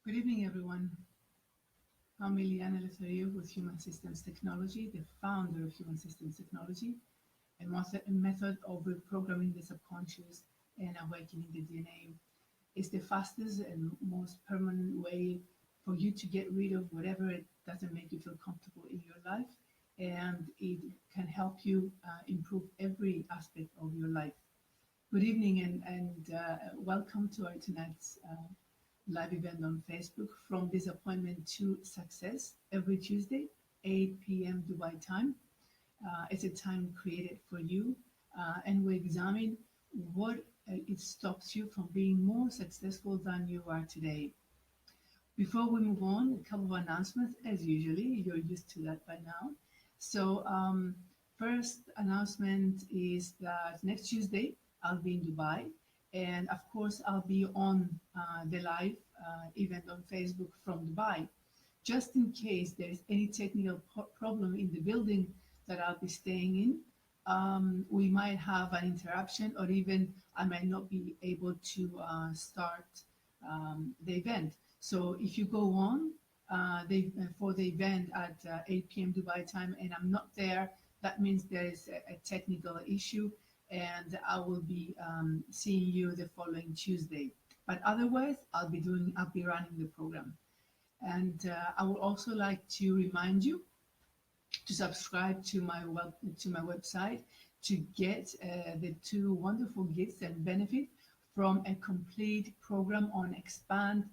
Good evening, everyone. I'm Liliana Lefario with Human Systems Technology, the founder of Human Systems Technology, a method of reprogramming the subconscious and awakening the DNA. It's the fastest and most permanent way for you to get rid of whatever it doesn't make you feel comfortable in your life, and it can help you improve every aspect of your life. Good evening and welcome to our tonight's live event on Facebook, From Disappointment to Success, every Tuesday, 8 p.m. Dubai time. It's a time created for you, and we examine what it stops you from being more successful than you are today. Before we move on, a couple of announcements, as usually. You're used to that by now. So, first announcement is that next Tuesday I'll be in Dubai, and of course I'll be on the live event on Facebook from Dubai. Just in case there is any technical problem in the building that I'll be staying in, we might have an interruption, or even I might not be able to start the event. So if you go on for the event at 8 p.m. Dubai time and I'm not there, that means there is a technical issue, and I will be seeing you the following Tuesday. But otherwise, I'll be running the program. And I would also like to remind you to subscribe to my website to get the two wonderful gifts and benefit from a complete program on expand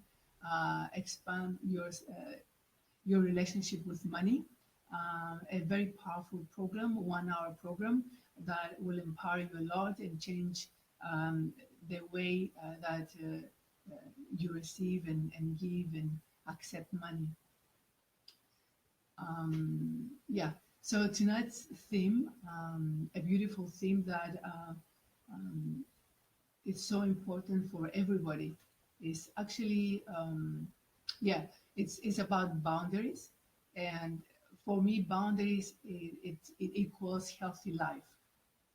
your relationship with money. A very powerful program, 1 hour program that will empower you a lot and change the way that you receive and give and accept money. Yeah. So tonight's theme, a beautiful theme that is so important for everybody, is actually, it's about boundaries, and for me, boundaries it equals healthy life,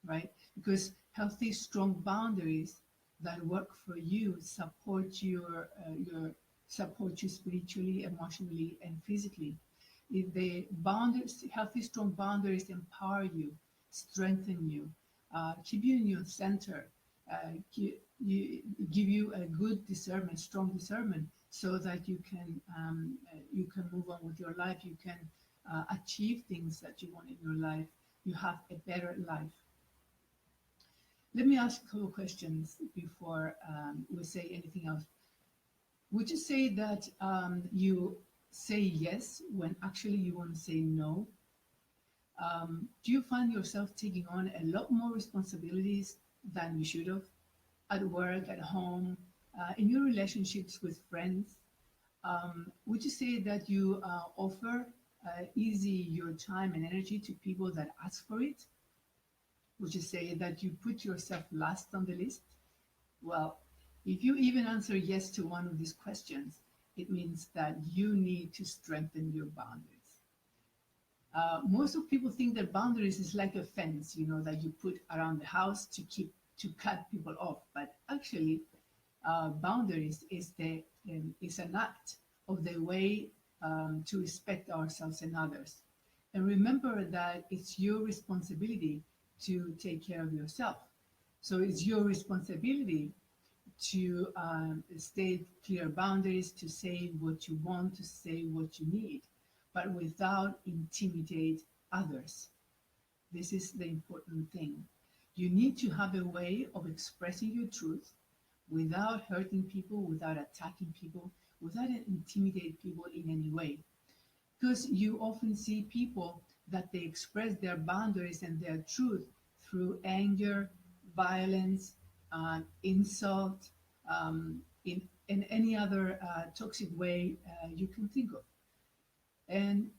right? Because healthy, strong boundaries that work for you support you spiritually, emotionally, and physically. If the boundaries, healthy, strong boundaries empower you, strengthen you, keep you in your center, give you a good discernment, strong discernment, so that you can move on with your life. You can achieve things that you want in your life. You have a better life. Let me ask a couple of questions before we say anything else. Would you say that you say yes when actually you want to say no? Do you find yourself taking on a lot more responsibilities than you should have, at work, at home, in your relationships with friends? Would you say that you offer easy your time and energy to people that ask for it? Would you say that you put yourself last on the list? Well, if you even answer yes to one of these questions, it means that you need to strengthen your boundaries. Most of people think that boundaries is like a fence, that you put around the house to cut people off. But actually, boundaries is an act of the way to respect ourselves and others. And remember that it's your responsibility to take care of yourself. So it's your responsibility to state clear boundaries, to say what you want, to say what you need, but without intimidate others. This is the important thing. You need to have a way of expressing your truth without hurting people, without attacking people, without intimidate people in any way. Because you often see people that they express their boundaries and their truth through anger, violence, insult, in any other toxic way you can think of. And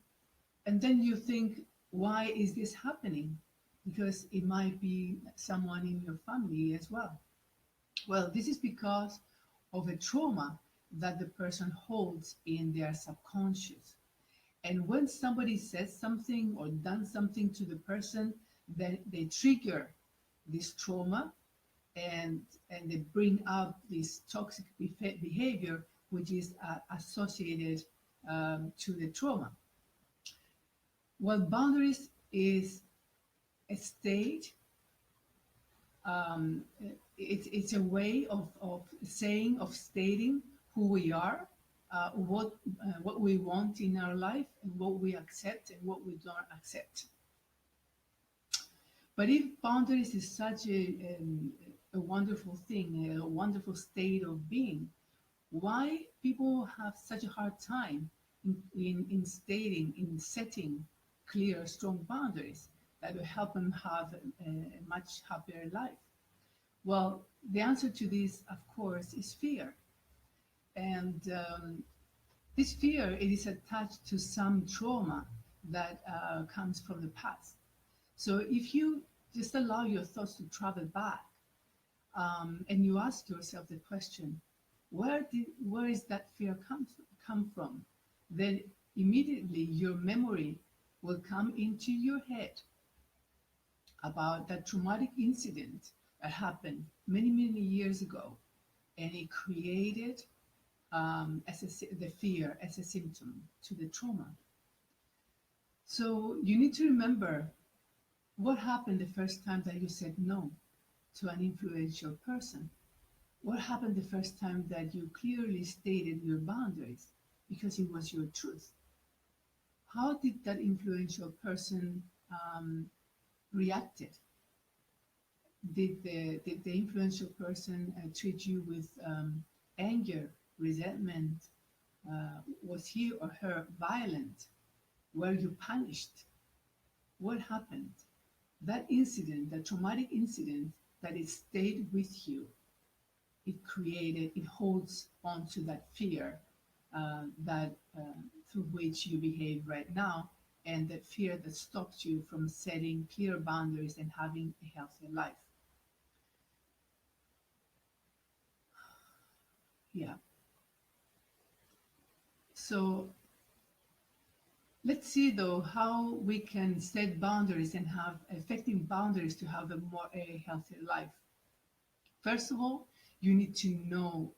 and then you think, why is this happening? Because it might be someone in your family as well. Well, this is because of a trauma that the person holds in their subconscious. And when somebody says something or does something to the person, then they trigger this trauma, and they bring up this toxic behavior which is associated to the trauma. Well, boundaries is a state. Um, it's a way of saying, of stating who we are, what we want in our life, and what we accept and what we don't accept. But if boundaries is such a wonderful thing, a wonderful state of being, why people have such a hard time in stating, in setting clear, strong boundaries that will help them have a much happier life? Well, the answer to this, of course, is fear. And this fear, it is attached to some trauma that comes from the past. So if you just allow your thoughts to travel back, and you ask yourself the question, where is that fear come from? Then immediately your memory will come into your head about that traumatic incident that happened many, many years ago, and it created the fear as a symptom to the trauma. So you need to remember what happened the first time that you said no to an influential person. What happened the first time that you clearly stated your boundaries because it was your truth? How did that influential person reacted? Did the influential person treat you with anger, resentment? Was he or her violent? Were you punished? What happened? That incident, that traumatic incident, that it stayed with you, it holds on to that fear that through which you behave right now, and that fear that stops you from setting clear boundaries and having a healthy life. Yeah. So let's see though how we can set boundaries and have effective boundaries to have a healthier life. First of all, you need to know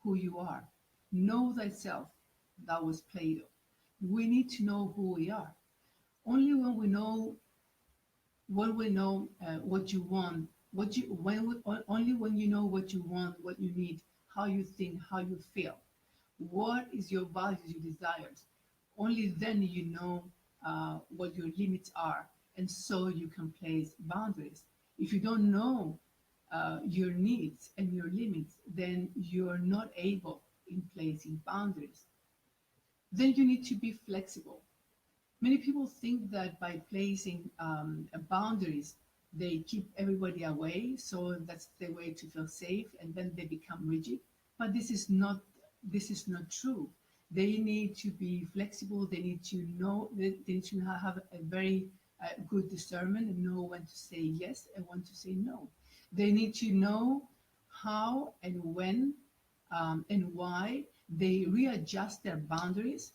who you are. Know thyself. That was Plato. We need to know who we are. Only when we know what you want, only when you know what you want, what you need, how you think, how you feel, what is your values, your desires. Only then you know what your limits are, and so you can place boundaries. If you don't know your needs and your limits, then you're not able in placing boundaries. Then you need to be flexible. Many people think that by placing boundaries, they keep everybody away, so that's the way to feel safe, and then they become rigid. But this is not true. They need to be flexible. They need to know. They need to have a very good discernment and know when to say yes and when to say no. They need to know how and when and why they readjust their boundaries,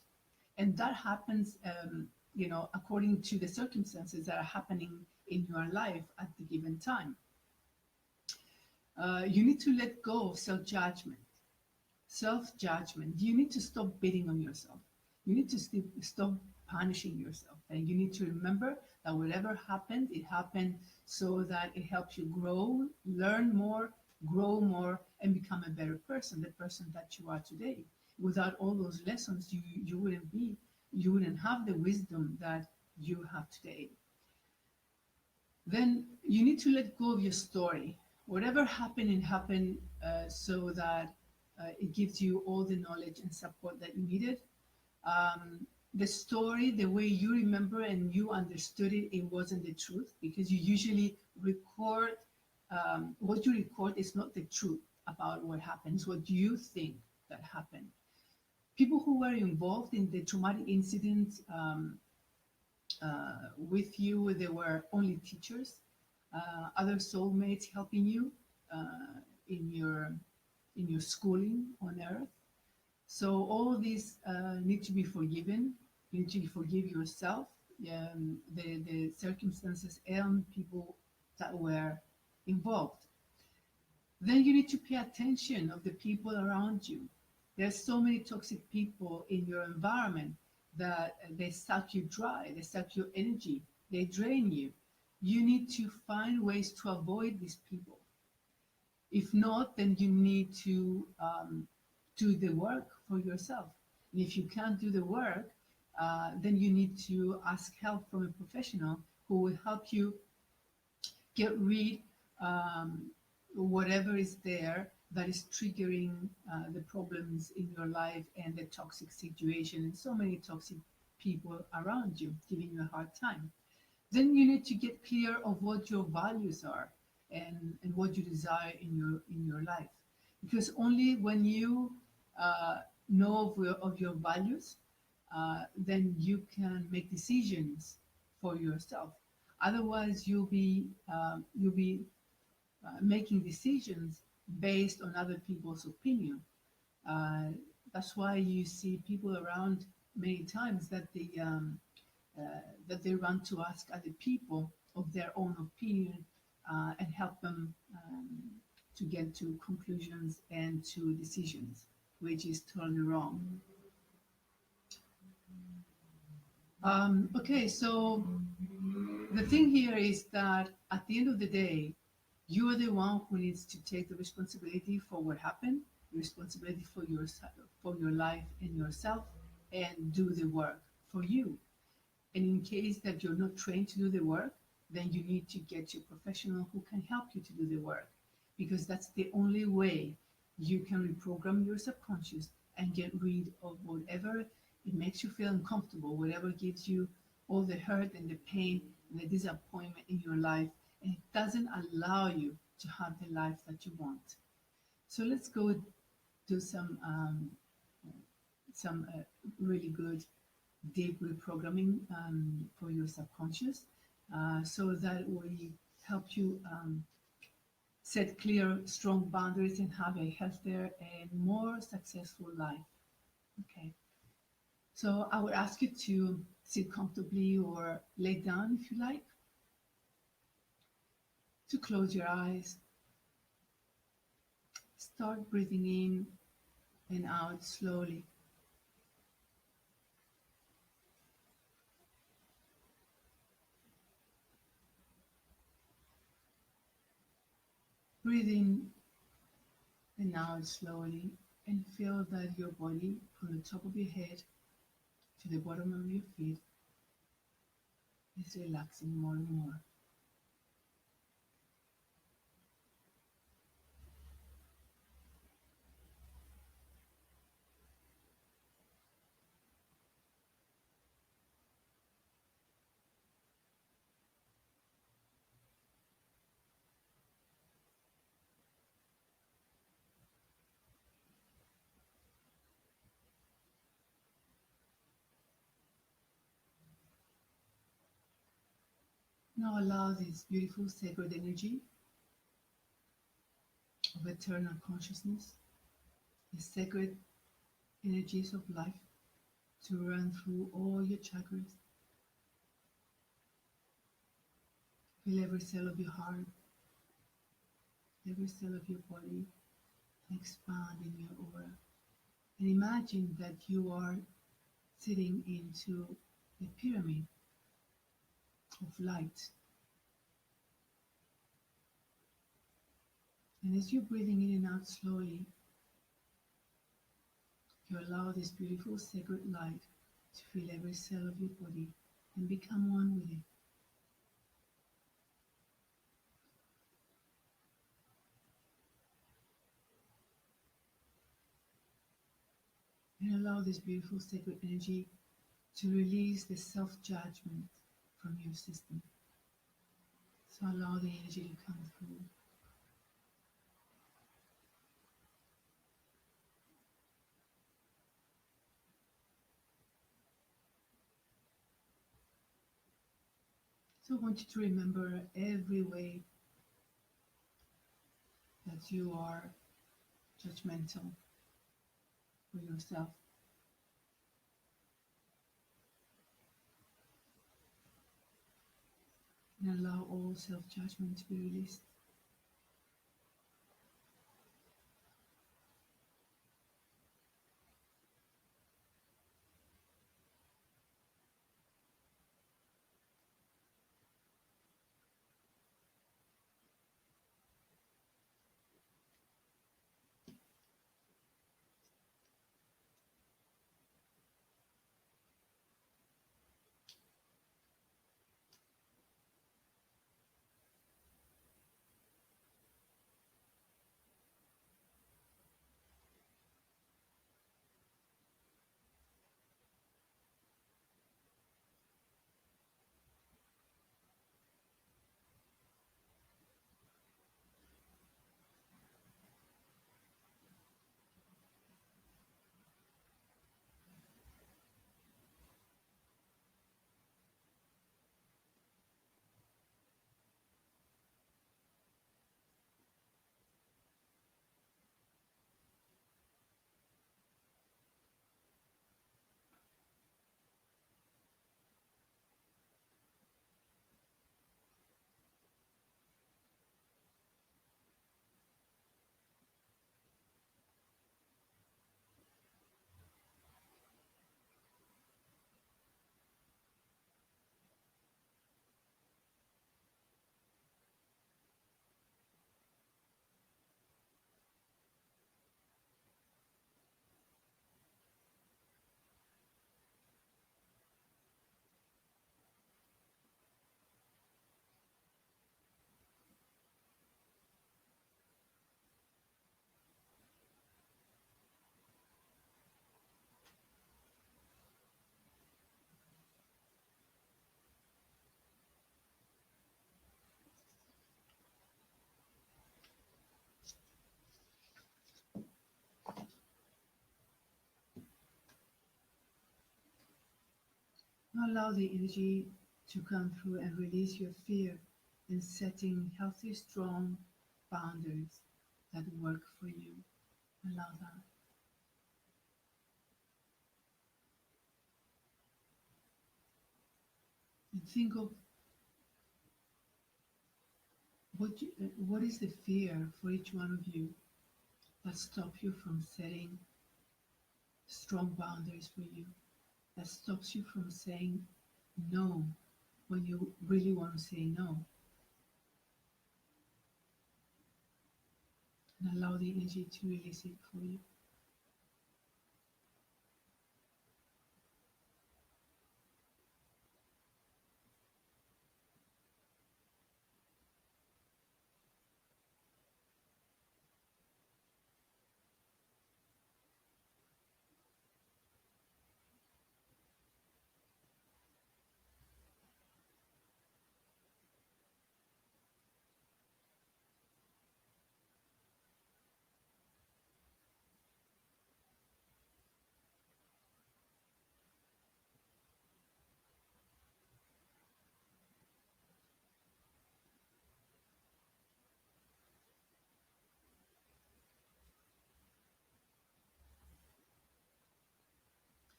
and that happens according to the circumstances that are happening in your life at the given time. You need to let go of self-judgment. You need to stop beating on yourself. You need to stop punishing yourself, and you need to remember that whatever happened, it happened so that it helps you grow more, and become a better person, the person that you are today. Without all those lessons, you wouldn't have the wisdom that you have today. Then you need to let go of your story. Whatever happened, it happened so that it gives you all the knowledge and support that you needed. The story, the way you remember and you understood it, it wasn't the truth, because you usually record what you record is not the truth about what happens, what you think that happened. People who were involved in the traumatic incident with you, they were only teachers, other soulmates helping you in your schooling on earth. So all of these need to be forgiven. You need to forgive yourself, the circumstances and people that were involved. Then you need to pay attention of the people around you. There's so many toxic people in your environment that they suck you dry, they suck your energy, they drain you. You need to find ways to avoid these people. If not, then you need to do the work for yourself. And if you can't do the work, then you need to ask help from a professional who will help you get rid whatever is there that is triggering the problems in your life and the toxic situation and so many toxic people around you giving you a hard time. Then you need to get clear of what your values are and what you desire in your life. Because only when you uh, know of your values, then you can make decisions for yourself. Otherwise, you'll be making decisions based on other people's opinion. Uh, that's why you see people around many times uh, that they run to ask other people of their own opinion and help them to get to conclusions and to decisions, which is totally wrong. Okay, so the thing here is that at the end of the day, you are the one who needs to take the responsibility for what happened, responsibility for your life and yourself, and do the work for you. And in case that you're not trained to do the work, then you need to get your professional who can help you to do the work, because that's the only way you can reprogram your subconscious and get rid of whatever it makes you feel uncomfortable, whatever gives you all the hurt and the pain and the disappointment in your life, and it doesn't allow you to have the life that you want. So let's go do some really good deep reprogramming for your subconscious so that we help you set clear, strong boundaries and have a healthier and more successful life. Okay. So I would ask you to sit comfortably or lay down if you like, to close your eyes, start breathing in and out slowly. Breathe in and out slowly and feel that your body from the top of your head to the bottom of your feet is relaxing more and more. Now allow this beautiful sacred energy of eternal consciousness, the sacred energies of life to run through all your chakras. Feel every cell of your heart, every cell of your body, and expand in your aura. And imagine that you are sitting into a pyramid of light. And as you're breathing in and out slowly, you allow this beautiful sacred light to fill every cell of your body and become one with it. And allow this beautiful sacred energy to release the self-judgment from your system. So allow the energy to come through. So I want you to remember every way that you are judgmental for yourself. And allow all self-judgment to be released. Allow the energy to come through and release your fear in setting healthy, strong boundaries that work for you. Allow that. And think of what is the fear for each one of you that stop you from setting strong boundaries for you, that stops you from saying no when you really want to say no, and allow the energy to release it for you.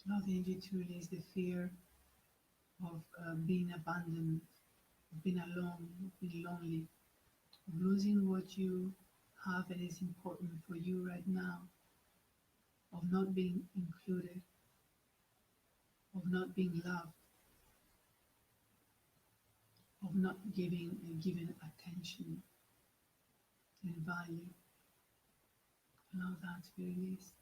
Allow the energy to release the fear of being abandoned, of being alone, of being lonely, of losing what you have and is important for you right now, of not being included, of not being loved, of not giving and given attention and value. Allow that to be released.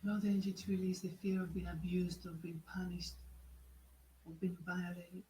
Allow the energy to release the fear of being abused, of being punished, of being violated.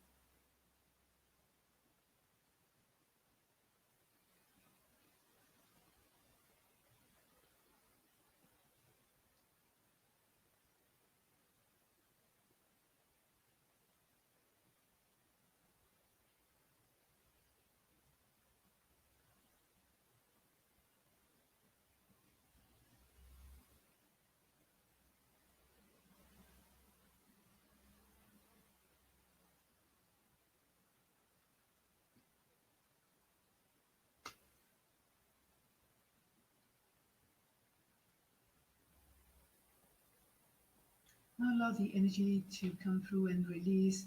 Now allow the energy to come through and release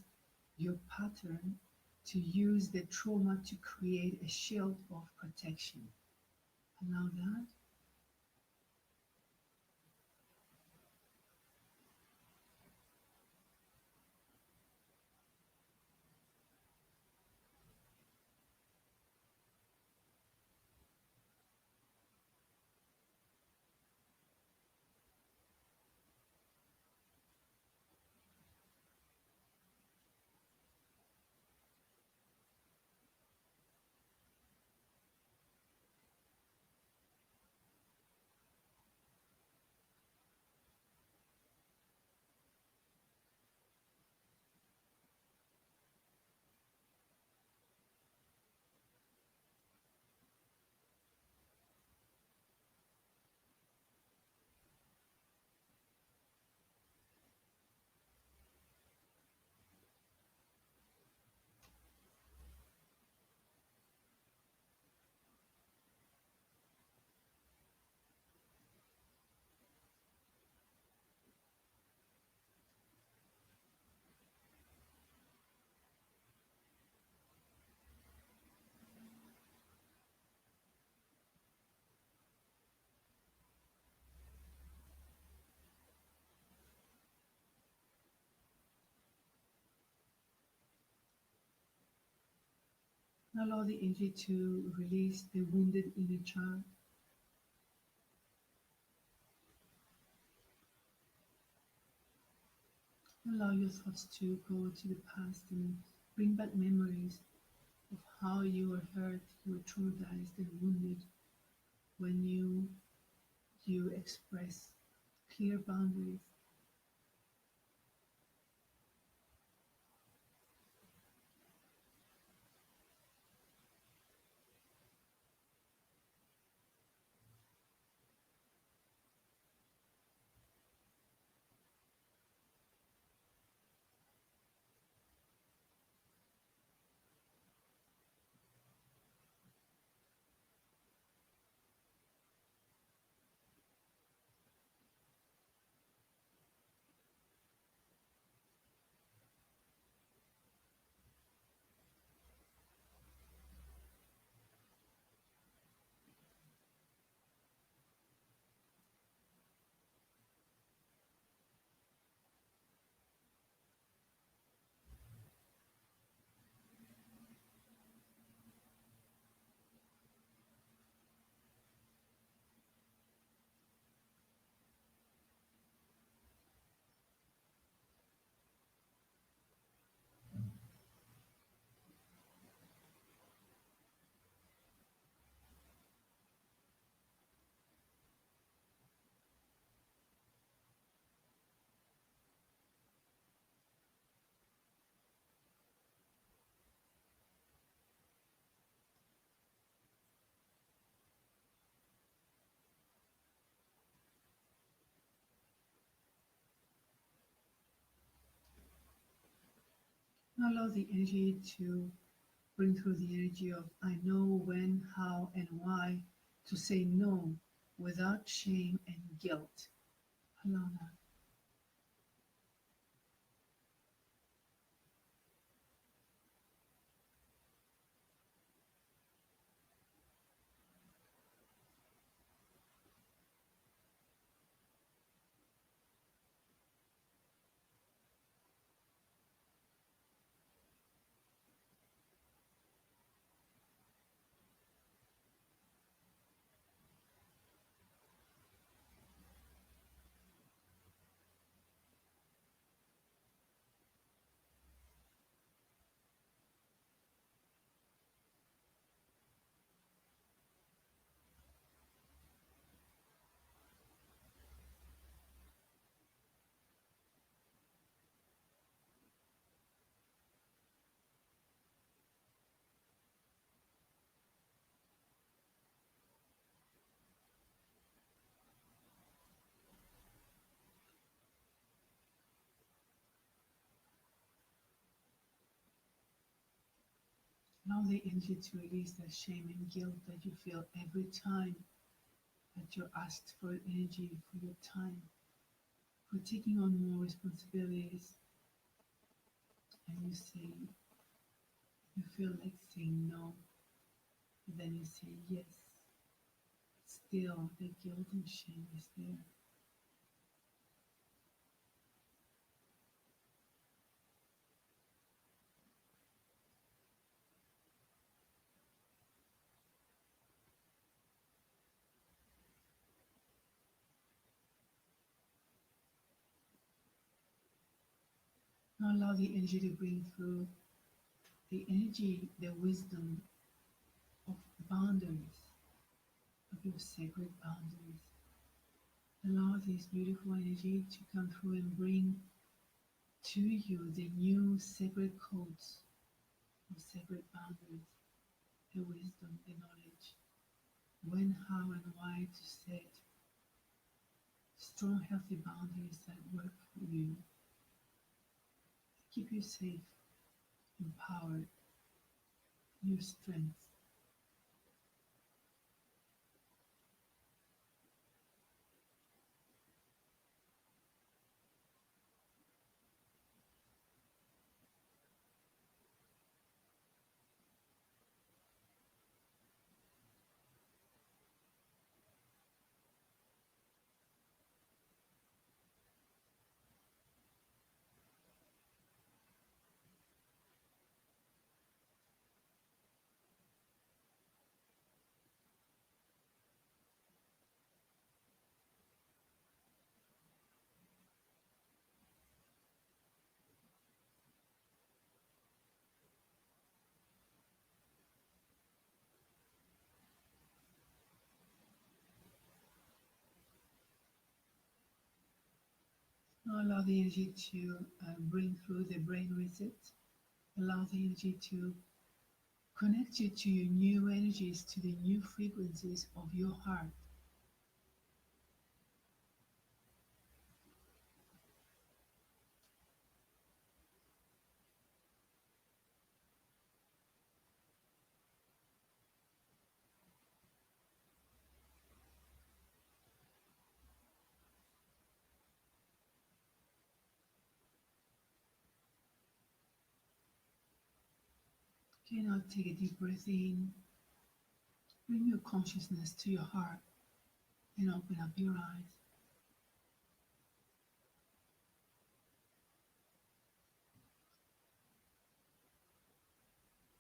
your pattern to use the trauma to create a shield of protection. Allow that. Now allow the energy to release the wounded inner child. Allow your thoughts to go to the past and bring back memories of how you were hurt, you were traumatized and wounded when you express clear boundaries. Allow the energy to bring through the energy of I know when, how, and why to say no without shame and guilt. Allow that. Allow the energy to release that shame and guilt that you feel every time that you're asked for energy for your time, for taking on more responsibilities, and you say, you feel like saying no, then you say yes. Still, the guilt and shame is there. Now allow the energy to bring through the energy, the wisdom of boundaries, of your sacred boundaries. Allow this beautiful energy to come through and bring to you the new sacred codes of sacred boundaries, the wisdom, the knowledge, when, how, and why to set strong, healthy boundaries that work for you, keep you safe, empowered, your strength. Now allow the energy to bring through the brain reset. Allow the energy to connect you to your new energies, to the new frequencies of your heart. Okay, now take a deep breath in. Bring your consciousness to your heart and open up your eyes.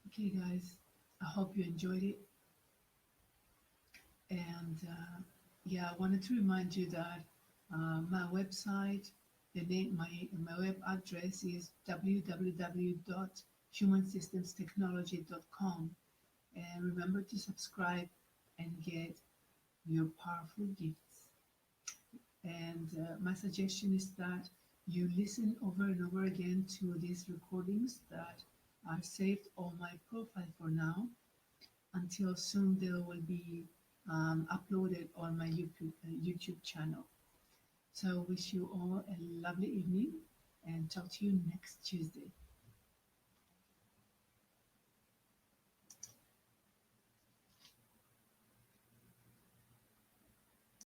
Okay, guys, I hope you enjoyed it. And yeah, I wanted to remind you that my website, my web address is www.humansystemstechnology.com. And remember to subscribe and get your powerful gifts. And my suggestion is that you listen over and over again to these recordings that are saved on my profile for now until soon they will be uploaded on my YouTube channel. So wish you all a lovely evening and talk to you next Tuesday.